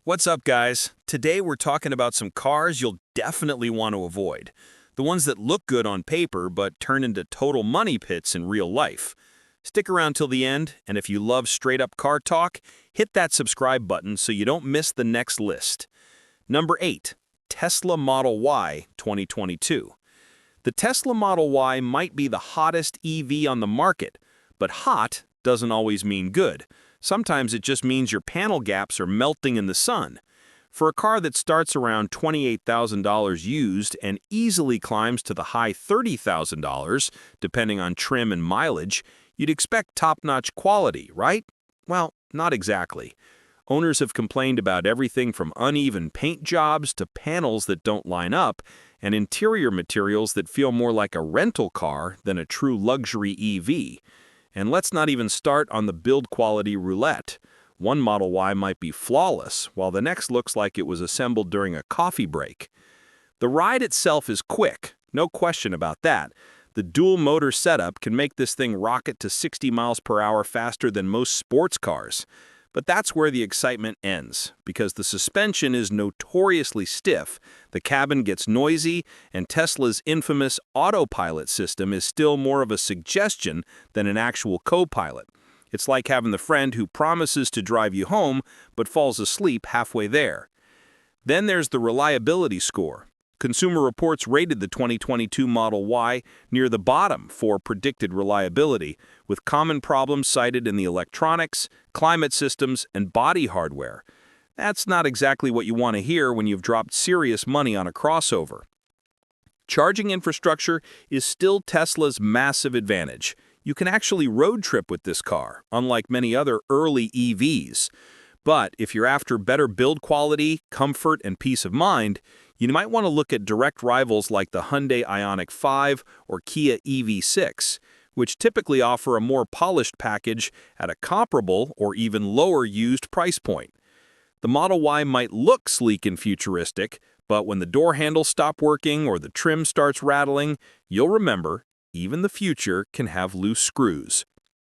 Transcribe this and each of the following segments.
What's up, guys? Today we're talking about some cars you'll definitely want to avoid. The ones that look good on paper but turn into total money pits in real life. Stick around till the end, and if you love straight-up car talk, hit that subscribe button so you don't miss the next list. Number 8. Tesla Model Y 2022. The Tesla Model Y might be the hottest EV on the market, but hot doesn't always mean good. Sometimes it just means your panel gaps are melting in the sun. For a car that starts around $28,000 used and easily climbs to the high $30,000, depending on trim and mileage, you'd expect top-notch quality, right? Well, not exactly. Owners have complained about everything from uneven paint jobs to panels that don't line up, and interior materials that feel more like a rental car than a true luxury EV. And let's not even start on the build quality roulette. One Model Y might be flawless, while the next looks like it was assembled during a coffee break. The ride itself is quick, no question about that. The dual motor setup can make this thing rocket to 60 miles per hour faster than most sports cars. But that's where the excitement ends, because the suspension is notoriously stiff, the cabin gets noisy, and Tesla's infamous autopilot system is still more of a suggestion than an actual co-pilot. It's like having the friend who promises to drive you home but falls asleep halfway there. Then there's the reliability score. Consumer Reports rated the 2022 Model Y near the bottom for predicted reliability, with common problems cited in the electronics, climate systems, and body hardware. That's not exactly what you want to hear when you've dropped serious money on a crossover. Charging infrastructure is still Tesla's massive advantage. You can actually road trip with this car, unlike many other early EVs. But if you're after better build quality, comfort, and peace of mind, you might want to look at direct rivals like the Hyundai Ioniq 5 or Kia EV6, which typically offer a more polished package at a comparable or even lower used price point. The Model Y might look sleek and futuristic, but when the door handles stop working or the trim starts rattling, you'll remember, even the future can have loose screws.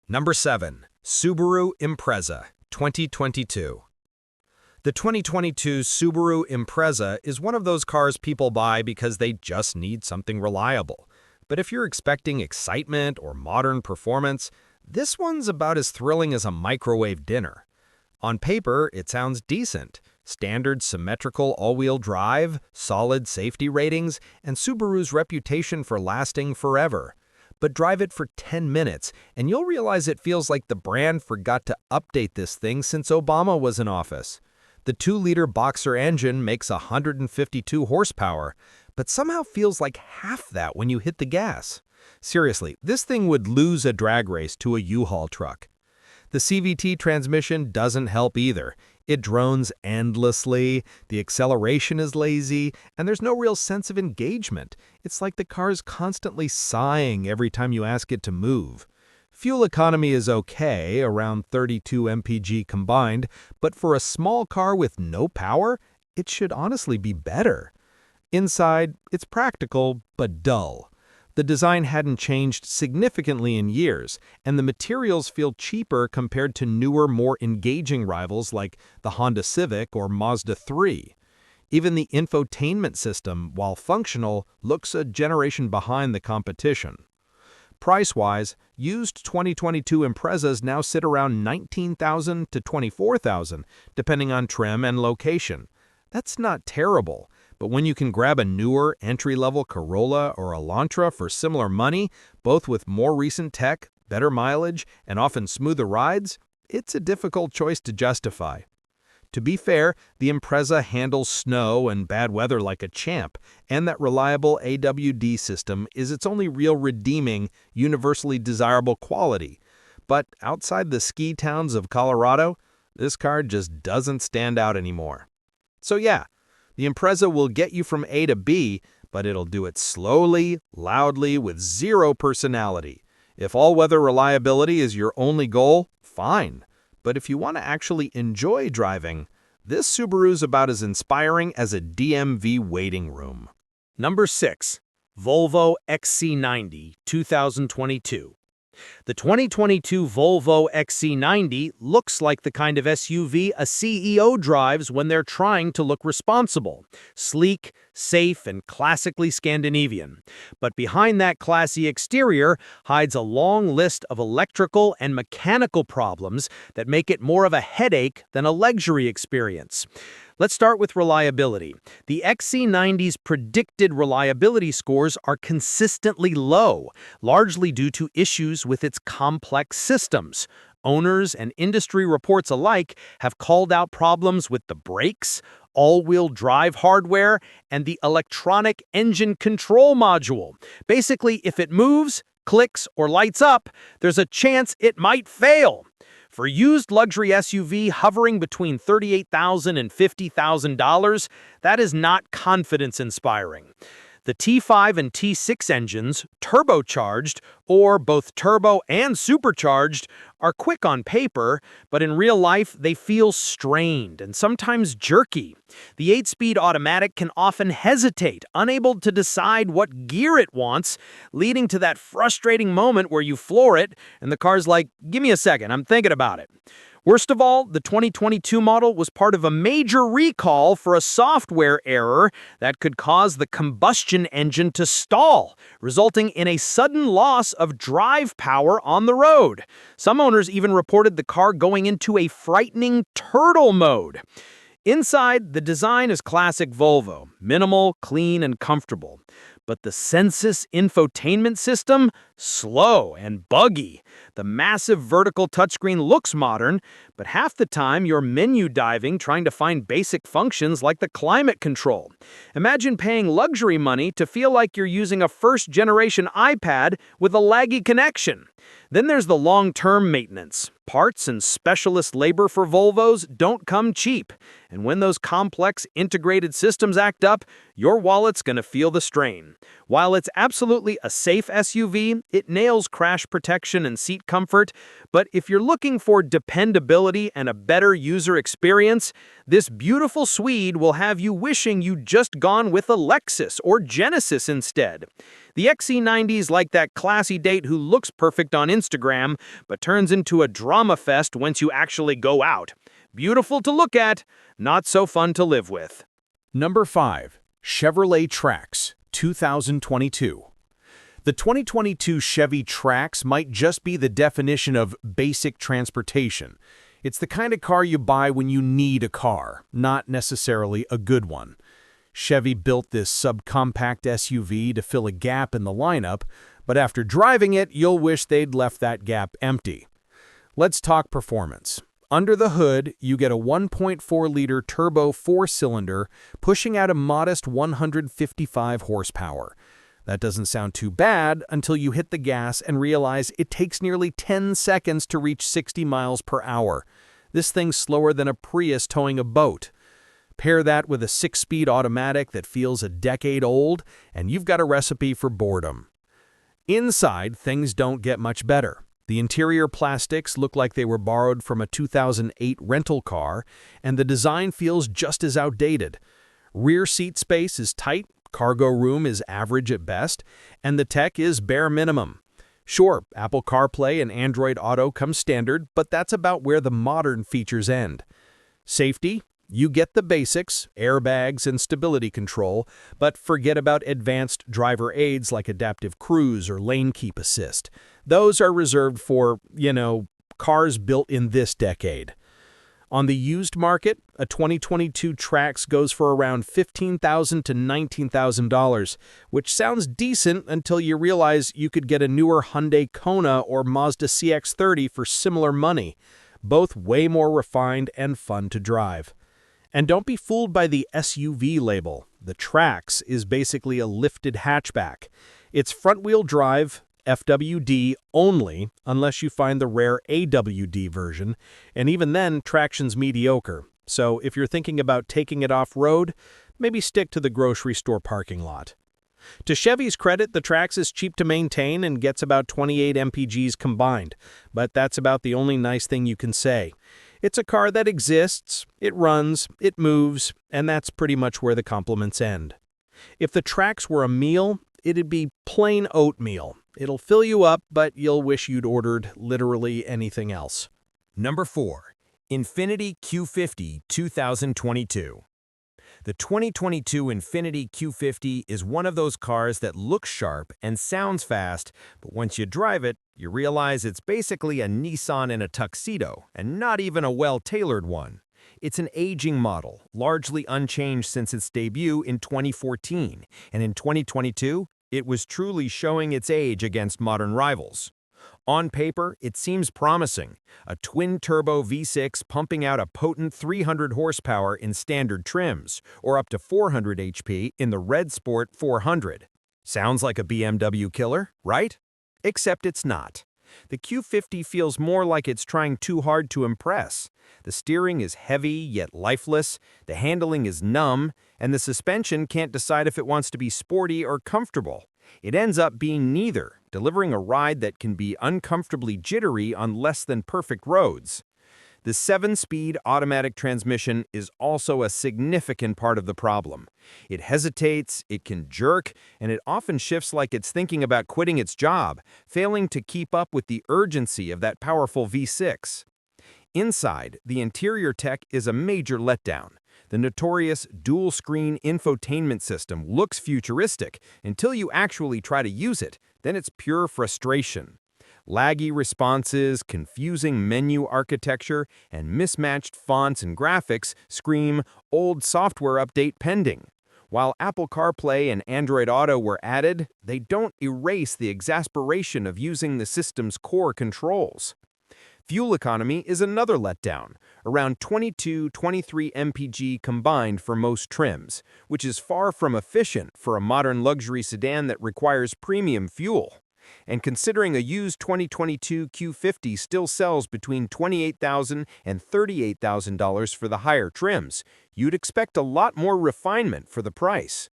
Number 7. Subaru Impreza 2022. The 2022 Subaru Impreza is one of those cars people buy because they just need something reliable. But if you're expecting excitement or modern performance, this one's about as thrilling as a microwave dinner. On paper, it sounds decent. Standard symmetrical all-wheel drive, solid safety ratings, and Subaru's reputation for lasting forever. But drive it for 10 minutes, and you'll realize it feels like the brand forgot to update this thing since Obama was in office. The 2-liter Boxer engine makes 152 horsepower, but somehow feels like half that when you hit the gas. Seriously, this thing would lose a drag race to a U-Haul truck. The CVT transmission doesn't help either. It drones endlessly, the acceleration is lazy, and there's no real sense of engagement. It's like the car's constantly sighing every time you ask it to move. Fuel economy is okay, around 32 mpg combined, but for a small car with no power, it should honestly be better. Inside, it's practical, but dull. The design hadn't changed significantly in years, and the materials feel cheaper compared to newer, more engaging rivals like the Honda Civic or Mazda 3. Even the infotainment system, while functional, looks a generation behind the competition. Price-wise, used 2022 Imprezas now sit around $19,000 to $24,000, depending on trim and location. That's not terrible, but when you can grab a newer, entry-level Corolla or Elantra for similar money, both with more recent tech, better mileage, and often smoother rides, it's a difficult choice to justify. To be fair, the Impreza handles snow and bad weather like a champ, and that reliable AWD system is its only real redeeming, universally desirable quality. But outside the ski towns of Colorado, this car just doesn't stand out anymore. So yeah, the Impreza will get you from A to B, but it'll do it slowly, loudly, with zero personality. If all-weather reliability is your only goal, fine. But if you want to actually enjoy driving, this Subaru's about as inspiring as a DMV waiting room. Number 6. Volvo XC90 2022. The 2022 Volvo XC90 looks like the kind of SUV a CEO drives when they're trying to look responsible, sleek, safe, and classically Scandinavian. But behind that classy exterior hides a long list of electrical and mechanical problems that make it more of a headache than a luxury experience. Let's start with reliability. The XC90's predicted reliability scores are consistently low, largely due to issues with its complex systems. Owners and industry reports alike have called out problems with the brakes, all-wheel drive hardware, and the electronic engine control module. Basically, if it moves, clicks, or lights up, there's a chance it might fail. For used luxury SUV hovering between $38,000 and $50,000, that is not confidence-inspiring. The T5 and T6 engines, turbocharged, or both turbo and supercharged, are quick on paper, but in real life they feel strained and sometimes jerky. The 8-speed automatic can often hesitate, unable to decide what gear it wants, leading to that frustrating moment where you floor it and the car's like, "Give me a second, I'm thinking about it." Worst of all, the 2022 model was part of a major recall for a software error that could cause the combustion engine to stall, resulting in a sudden loss of drive power on the road. Some owners even reported the car going into a frightening turtle mode. Inside, the design is classic Volvo, minimal, clean, and comfortable. But the Sensus infotainment system? Slow and buggy. The massive vertical touchscreen looks modern, but half the time you're menu diving trying to find basic functions like the climate control. Imagine paying luxury money to feel like you're using a first-generation iPad with a laggy connection. Then there's the long-term maintenance. Parts and specialist labor for Volvos don't come cheap, and when those complex integrated systems act up, your wallet's gonna feel the strain. While it's absolutely a safe SUV, it nails crash protection and seat comfort, but if you're looking for dependability and a better user experience, this beautiful Swede will have you wishing you'd just gone with a Lexus or Genesis instead. The XC90's like that classy date who looks perfect on Instagram, but turns into a drama fest once you actually go out. Beautiful to look at, not so fun to live with. Number 5. Chevrolet Trax, 2022. The 2022 Chevy Trax might just be the definition of basic transportation. It's the kind of car you buy when you need a car, not necessarily a good one. Chevy built this subcompact SUV to fill a gap in the lineup, but after driving it, you'll wish they'd left that gap empty. Let's talk performance. Under the hood, you get a 1.4-liter turbo 4-cylinder pushing out a modest 155 horsepower. That doesn't sound too bad until you hit the gas and realize it takes nearly 10 seconds to reach 60 miles per hour. This thing's slower than a Prius towing a boat. Pair that with a 6-speed automatic that feels a decade old, and you've got a recipe for boredom. Inside, things don't get much better. The interior plastics look like they were borrowed from a 2008 rental car, and the design feels just as outdated. Rear seat space is tight, cargo room is average at best, and the tech is bare minimum. Sure, Apple CarPlay and Android Auto come standard, but that's about where the modern features end. Safety? You get the basics, airbags and stability control, but forget about advanced driver aids like adaptive cruise or lane keep assist. Those are reserved for, cars built in this decade. On the used market, a 2022 Trax goes for around $15,000 to $19,000, which sounds decent until you realize you could get a newer Hyundai Kona or Mazda CX-30 for similar money, both way more refined and fun to drive. And don't be fooled by the SUV label. The Trax is basically a lifted hatchback. It's front-wheel drive, FWD only, unless you find the rare AWD version, and even then, traction's mediocre. So if you're thinking about taking it off-road, maybe stick to the grocery store parking lot. To Chevy's credit, the Trax is cheap to maintain and gets about 28 mpgs combined, but that's about the only nice thing you can say. It's a car that exists, it runs, it moves, and that's pretty much where the compliments end. If the Trax were a meal, it'd be plain oatmeal. It'll fill you up, but you'll wish you'd ordered literally anything else. Number 4. Infiniti Q50 2022. The 2022 Infiniti Q50 is one of those cars that looks sharp and sounds fast, but once you drive it, you realize it's basically a Nissan in a tuxedo, and not even a well-tailored one. It's an aging model, largely unchanged since its debut in 2014, and in 2022, it was truly showing its age against modern rivals. On paper, it seems promising, a twin-turbo V6 pumping out a potent 300 horsepower in standard trims, or up to 400 HP in the Red Sport 400. Sounds like a BMW killer, right? Except it's not. The Q50 feels more like it's trying too hard to impress. The steering is heavy yet lifeless, the handling is numb, and the suspension can't decide if it wants to be sporty or comfortable. It ends up being neither, delivering a ride that can be uncomfortably jittery on less than perfect roads. The 7-speed automatic transmission is also a significant part of the problem. It hesitates, it can jerk, and it often shifts like it's thinking about quitting its job, failing to keep up with the urgency of that powerful V6. Inside, the interior tech is a major letdown. The notorious dual-screen infotainment system looks futuristic until you actually try to use it, then it's pure frustration. Laggy responses, confusing menu architecture, and mismatched fonts and graphics scream old software update pending. While Apple CarPlay and Android Auto were added, they don't erase the exasperation of using the system's core controls. Fuel economy is another letdown, around 22-23 mpg combined for most trims, which is far from efficient for a modern luxury sedan that requires premium fuel. And considering a used 2022 Q50 still sells between $28,000 and $38,000 for the higher trims, you'd expect a lot more refinement for the price.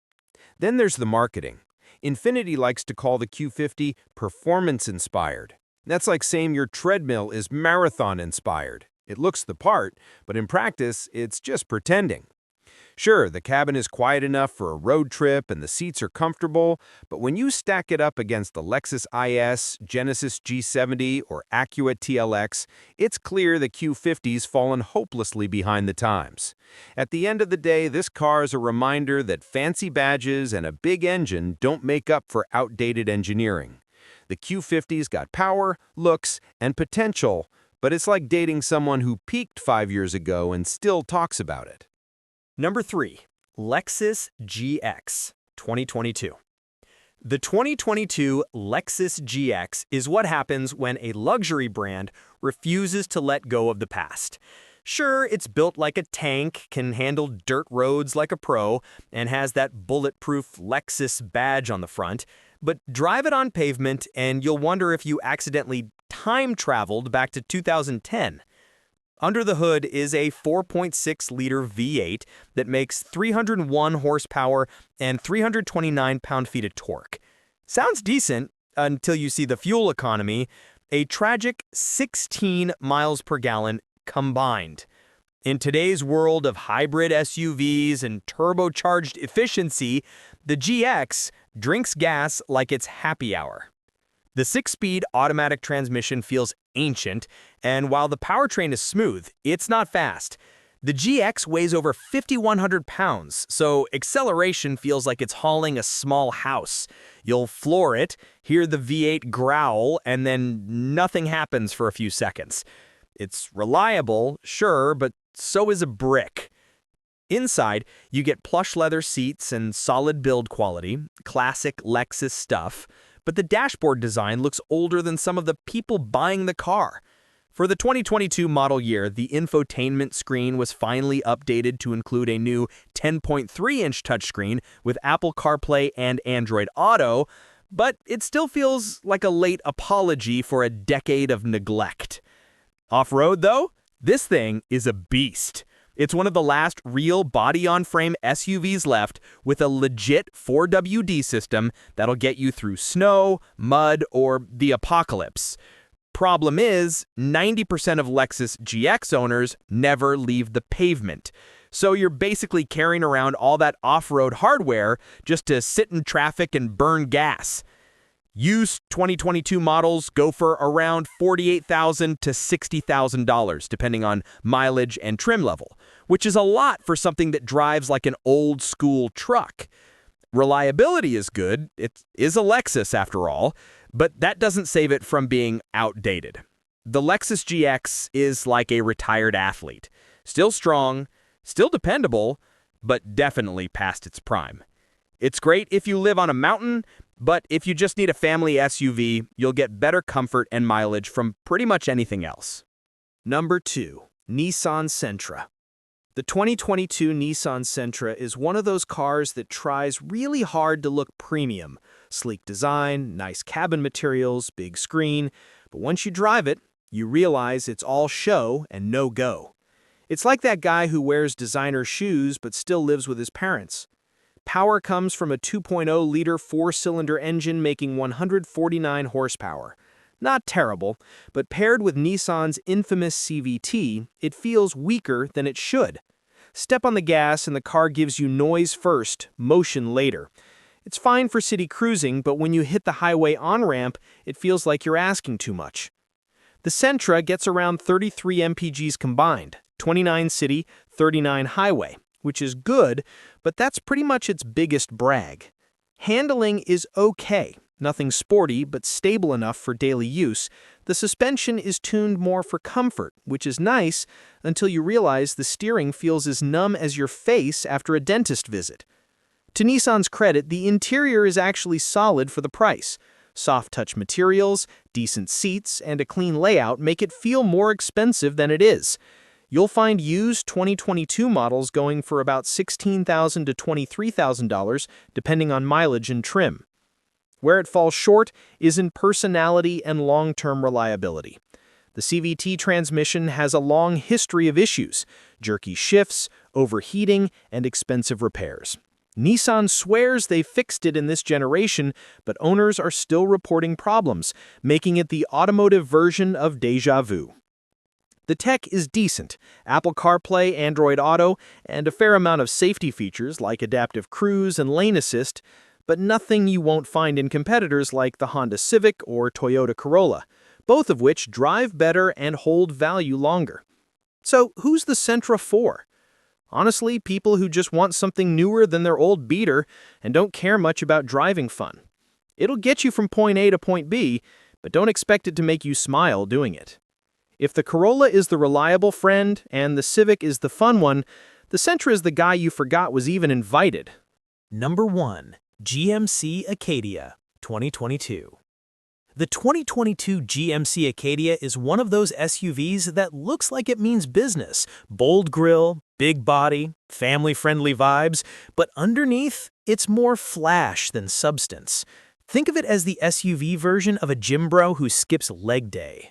Then there's the marketing. Infiniti likes to call the Q50 performance-inspired. That's like saying your treadmill is marathon-inspired. It looks the part, but in practice, it's just pretending. Sure, the cabin is quiet enough for a road trip and the seats are comfortable, but when you stack it up against the Lexus IS, Genesis G70, or Acura TLX, it's clear the Q50's fallen hopelessly behind the times. At the end of the day, this car is a reminder that fancy badges and a big engine don't make up for outdated engineering. The Q50's got power, looks, and potential, but it's like dating someone who peaked 5 years ago and still talks about it. Number 3. Lexus GX 2022. The 2022 Lexus GX is what happens when a luxury brand refuses to let go of the past. Sure, it's built like a tank, can handle dirt roads like a pro, and has that bulletproof Lexus badge on the front, but drive it on pavement and you'll wonder if you accidentally time-traveled back to 2010. Under the hood is a 4.6-liter V8 that makes 301 horsepower and 329 pound-feet of torque. Sounds decent until you see the fuel economy, a tragic 16 miles per gallon combined. In today's world of hybrid SUVs and turbocharged efficiency, the GX drinks gas like it's happy hour. The 6-speed automatic transmission feels ancient, and while the powertrain is smooth, it's not fast. The GX weighs over 5,100 pounds, so acceleration feels like it's hauling a small house. You'll floor it, hear the V8 growl, and then nothing happens for a few seconds. It's reliable, sure, but so is a brick. Inside, you get plush leather seats and solid build quality, classic Lexus stuff, but the dashboard design looks older than some of the people buying the car. For the 2022 model year, the infotainment screen was finally updated to include a new 10.3-inch touchscreen with Apple CarPlay and Android Auto, but it still feels like a late apology for a decade of neglect. Off-road, though, this thing is a beast. It's one of the last real body-on-frame SUVs left with a legit 4WD system that'll get you through snow, mud, or the apocalypse. Problem is, 90% of Lexus GX owners never leave the pavement. So you're basically carrying around all that off-road hardware just to sit in traffic and burn gas. Used 2022 models go for around $48,000 to $60,000, depending on mileage and trim level, which is a lot for something that drives like an old-school truck. Reliability is good. It is a Lexus, after all, but that doesn't save it from being outdated. The Lexus GX is like a retired athlete. Still strong, still dependable, but definitely past its prime. It's great if you live on a mountain, but if you just need a family SUV, you'll get better comfort and mileage from pretty much anything else. Number 2. Nissan Sentra. The 2022 Nissan Sentra is one of those cars that tries really hard to look premium. Sleek design, nice cabin materials, big screen, but once you drive it, you realize it's all show and no go. It's like that guy who wears designer shoes but still lives with his parents. Power comes from a 2.0-liter four-cylinder engine making 149 horsepower. Not terrible, but paired with Nissan's infamous CVT, it feels weaker than it should. Step on the gas and the car gives you noise first, motion later. It's fine for city cruising, but when you hit the highway on-ramp, it feels like you're asking too much. The Sentra gets around 33 mpgs combined, 29 city, 39 highway, which is good, but that's pretty much its biggest brag. Handling is okay. Nothing sporty, but stable enough for daily use. The suspension is tuned more for comfort, which is nice until you realize the steering feels as numb as your face after a dentist visit. To Nissan's credit, the interior is actually solid for the price. Soft touch materials, decent seats, and a clean layout make it feel more expensive than it is. You'll find used 2022 models going for about $16,000 to $23,000, depending on mileage and trim. Where it falls short is in personality and long-term reliability. The CVT transmission has a long history of issues, jerky shifts, overheating, and expensive repairs. Nissan swears they fixed it in this generation, but owners are still reporting problems, making it the automotive version of déjà vu. The tech is decent: Apple CarPlay, Android Auto, and a fair amount of safety features like adaptive cruise and lane assist, but nothing you won't find in competitors like the Honda Civic or Toyota Corolla, both of which drive better and hold value longer. So who's the Sentra for? Honestly, people who just want something newer than their old beater and don't care much about driving fun. It'll get you from point A to point B, but don't expect it to make you smile doing it. If the Corolla is the reliable friend and the Civic is the fun one, the Sentra is the guy you forgot was even invited. Number 1. GMC Acadia, 2022. The 2022 GMC Acadia is one of those SUVs that looks like it means business. Bold grille, big body, family-friendly vibes, but underneath, it's more flash than substance. Think of it as the SUV version of a gym bro who skips leg day.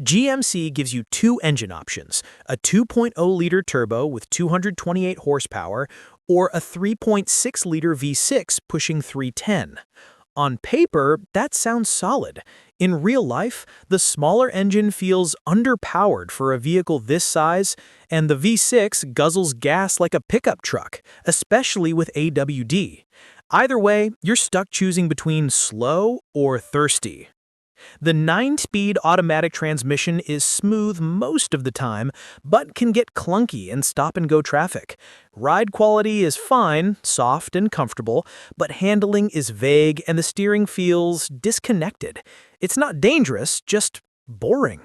GMC gives you two engine options, a 2.0-liter turbo with 228 horsepower or a 3.6-liter V6 pushing 310. On paper, that sounds solid. In real life, the smaller engine feels underpowered for a vehicle this size, and the V6 guzzles gas like a pickup truck, especially with AWD. Either way, you're stuck choosing between slow or thirsty. The 9-speed automatic transmission is smooth most of the time, but can get clunky in stop-and-go traffic. Ride quality is fine, soft and comfortable, but handling is vague and the steering feels disconnected. It's not dangerous, just boring.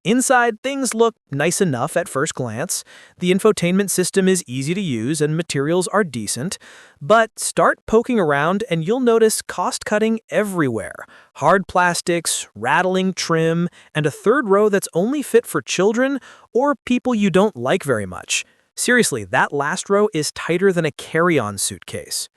Inside, things look nice enough at first glance. The infotainment system is easy to use and materials are decent. But start poking around and you'll notice cost-cutting everywhere. Hard plastics, rattling trim, and a third row that's only fit for children or people you don't like very much. Seriously, that last row is tighter than a carry-on suitcase.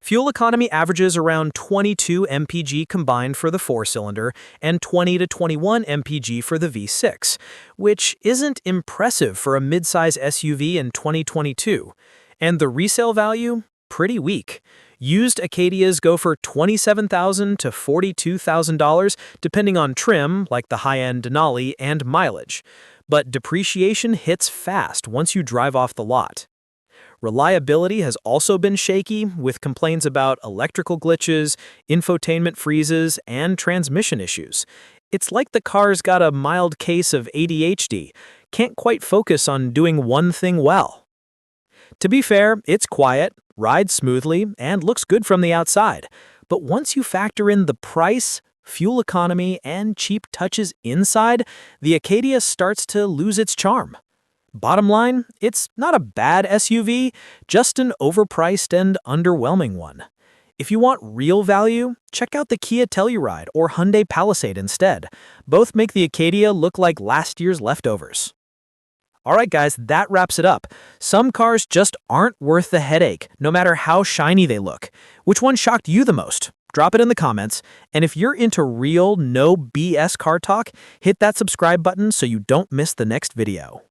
Fuel economy averages around 22 mpg combined for the four-cylinder and 20 to 21 mpg for the V6, which isn't impressive for a midsize SUV in 2022. And the resale value? Pretty weak. Used Acadias go for $27,000 to $42,000, depending on trim, like the high-end Denali, and mileage. But depreciation hits fast once you drive off the lot. Reliability has also been shaky, with complaints about electrical glitches, infotainment freezes, and transmission issues. It's like the car's got a mild case of ADHD, can't quite focus on doing one thing well. To be fair, it's quiet, rides smoothly, and looks good from the outside. But once you factor in the price, fuel economy, and cheap touches inside, the Acadia starts to lose its charm. Bottom line, it's not a bad SUV, just an overpriced and underwhelming one. If you want real value, check out the Kia Telluride or Hyundai Palisade instead. Both make the Acadia look like last year's leftovers. Alright guys, that wraps it up. Some cars just aren't worth the headache, no matter how shiny they look. Which one shocked you the most? Drop it in the comments, and if you're into real, no BS car talk, hit that subscribe button so you don't miss the next video.